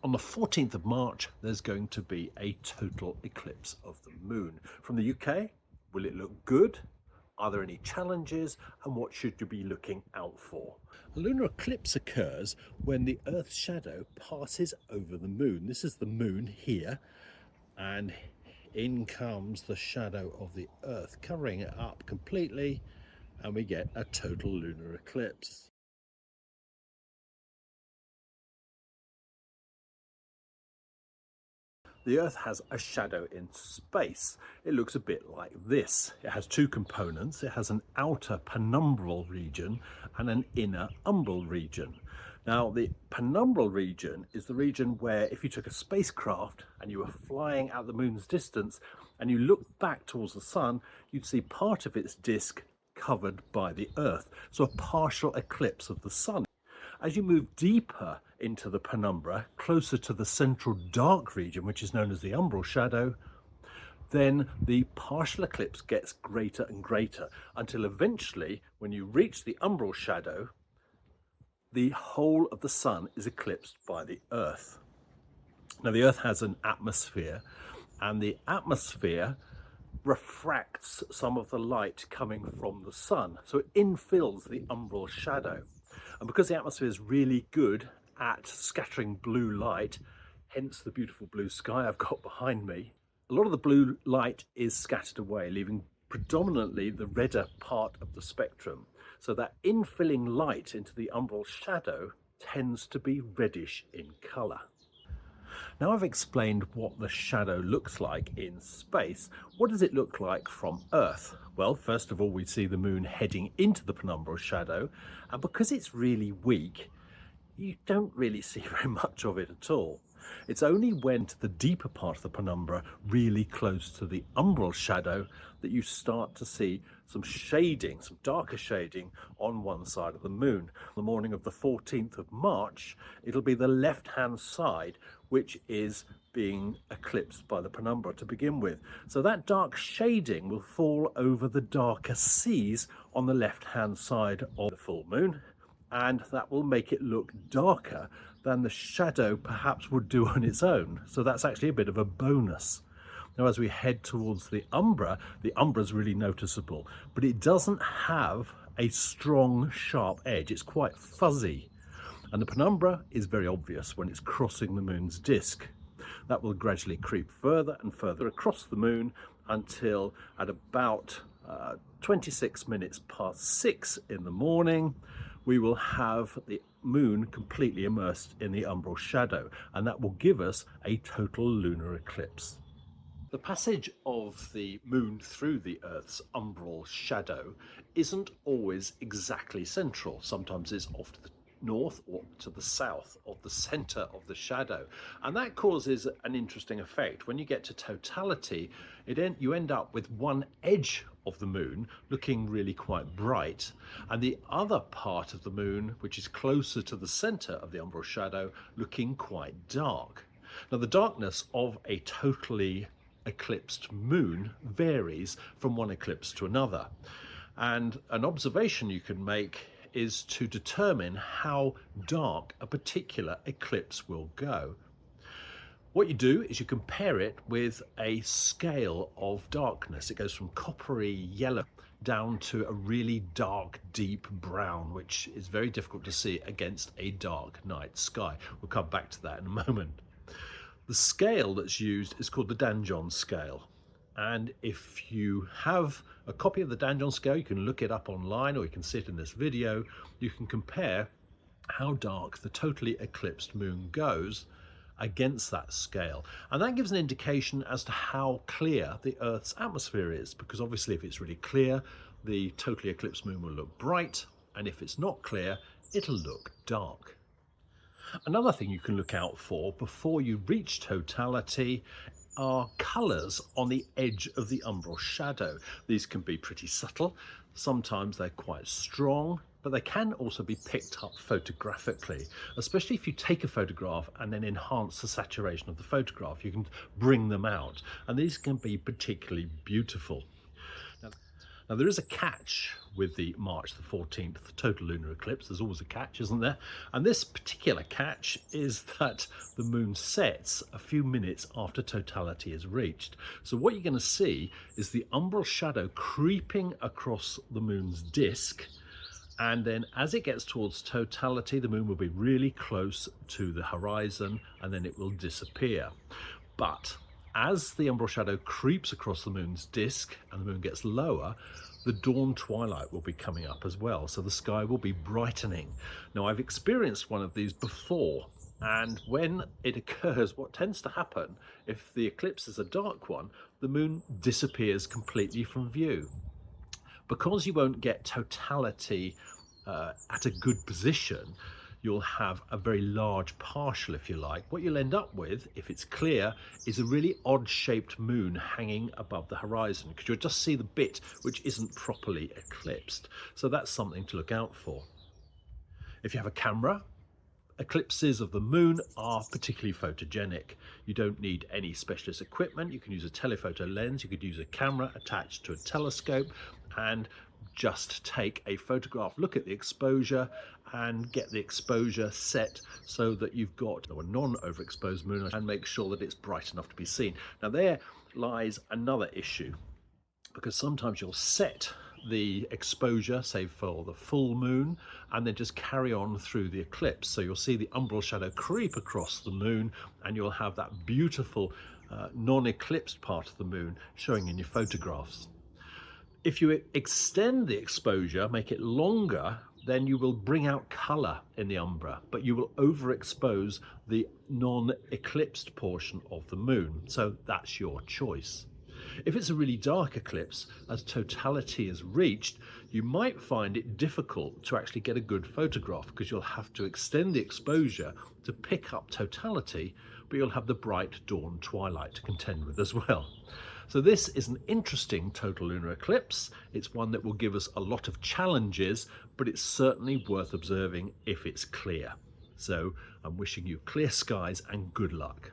On the 14th of March, there's going to be a total eclipse of the moon. From the UK, will it look good? Are there any challenges? And what should you be looking out for? A lunar eclipse occurs when the Earth's shadow passes over the moon. This is the moon here, and in comes the shadow of the Earth, covering it up completely, and we get a total lunar eclipse. The Earth has a shadow in space. It looks a bit like this. It has two components. It has an outer penumbral region and an inner umbral region. Now, the penumbral region is the region where if you took a spacecraft and you were flying at the moon's distance and you looked back towards the sun, you'd see part of its disk covered by the Earth. So a partial eclipse of the sun. As you move deeper into the penumbra, closer to the central dark region, which is known as the umbral shadow, then the partial eclipse gets greater and greater until eventually, when you reach the umbral shadow, the whole of the sun is eclipsed by the Earth. Now, the Earth has an atmosphere, and the atmosphere refracts some of the light coming from the sun, so it infills the umbral shadow. And because the atmosphere is really good at scattering blue light, hence the beautiful blue sky I've got behind me, a lot of the blue light is scattered away, leaving predominantly the redder part of the spectrum. So that infilling light into the umbral shadow tends to be reddish in colour. Now I've explained what the shadow looks like in space. What does it look like from Earth? Well, first of all, we see the moon heading into the penumbral shadow, and because it's really weak, you don't really see very much of it at all. It's only when to the deeper part of the penumbra, really close to the umbral shadow, that you start to see some shading, some darker shading on one side of the moon. On the morning of the 14th of March, it'll be the left-hand side which is being eclipsed by the penumbra to begin with. So that dark shading will fall over the darker seas on the left-hand side of the full moon, and that will make it look darker than the shadow perhaps would do on its own. So that's actually a bit of a bonus. Now, as we head towards the umbra is really noticeable, but it doesn't have a strong, sharp edge. It's quite fuzzy. And the penumbra is very obvious when it's crossing the moon's disk. That will gradually creep further and further across the moon until at about 26 minutes past 6 in the morning, we will have the moon completely immersed in the umbral shadow, and that will give us a total lunar eclipse. The passage of the moon through the Earth's umbral shadow isn't always exactly central. Sometimes it's off to the north or to the south of the center of the shadow, and that causes an interesting effect. When you get to totality, you end up with one edge of the moon looking really quite bright, and the other part of the moon, which is closer to the center of the umbral shadow, looking quite dark. Now, the darkness of a totally eclipsed moon varies from one eclipse to another, and an observation you can make is to determine how dark a particular eclipse will go. What you do is you compare it with a scale of darkness. It goes from coppery yellow down to a really dark, deep brown, which is very difficult to see against a dark night sky. We'll come back to that in a moment. The scale that's used is called the Danjon scale. And if you have a copy of the Danjon scale, you can look it up online, or you can see it in this video. You can compare how dark the totally eclipsed moon goes against that scale. And that gives an indication as to how clear the Earth's atmosphere is, because obviously if it's really clear, the totally eclipsed moon will look bright, and if it's not clear, it'll look dark. Another thing you can look out for before you reach totality are colours on the edge of the umbral shadow. These can be pretty subtle. Sometimes they're quite strong, but they can also be picked up photographically, especially if you take a photograph and then enhance the saturation of the photograph. You can bring them out, and these can be particularly beautiful. Now there is a catch with the March the 14th total lunar eclipse. There's always a catch, isn't there? And this particular catch is that the moon sets a few minutes after totality is reached. So what you're going to see is the umbral shadow creeping across the moon's disk, and then as it gets towards totality, the moon will be really close to the horizon and then it will disappear. But as the umbral shadow creeps across the moon's disk and the moon gets lower, the dawn twilight will be coming up as well, so the sky will be brightening. Now, I've experienced one of these before, and when it occurs, what tends to happen, if the eclipse is a dark one, the moon disappears completely from view. Because you won't get totality at a good position, you'll have a very large partial, if you like. What you'll end up with, if it's clear, is a really odd shaped moon hanging above the horizon, because you'll just see the bit which isn't properly eclipsed. So that's something to look out for. If you have a camera, eclipses of the moon are particularly photogenic. You don't need any specialist equipment. You can use a telephoto lens, you could use a camera attached to a telescope and just take a photograph, look at the exposure and get the exposure set so that you've got a non-overexposed moon, and make sure that it's bright enough to be seen. Now there lies another issue, because sometimes you'll set the exposure, say for the full moon, and then just carry on through the eclipse. So you'll see the umbral shadow creep across the moon and you'll have that beautiful non-eclipsed part of the moon showing in your photographs. If you extend the exposure, make it longer, then you will bring out colour in the umbra, but you will overexpose the non-eclipsed portion of the moon. So that's your choice. If it's a really dark eclipse, as totality is reached, you might find it difficult to actually get a good photograph, because you'll have to extend the exposure to pick up totality, but you'll have the bright dawn twilight to contend with as well. So this is an interesting total lunar eclipse. It's one that will give us a lot of challenges, but it's certainly worth observing if it's clear. So I'm wishing you clear skies and good luck.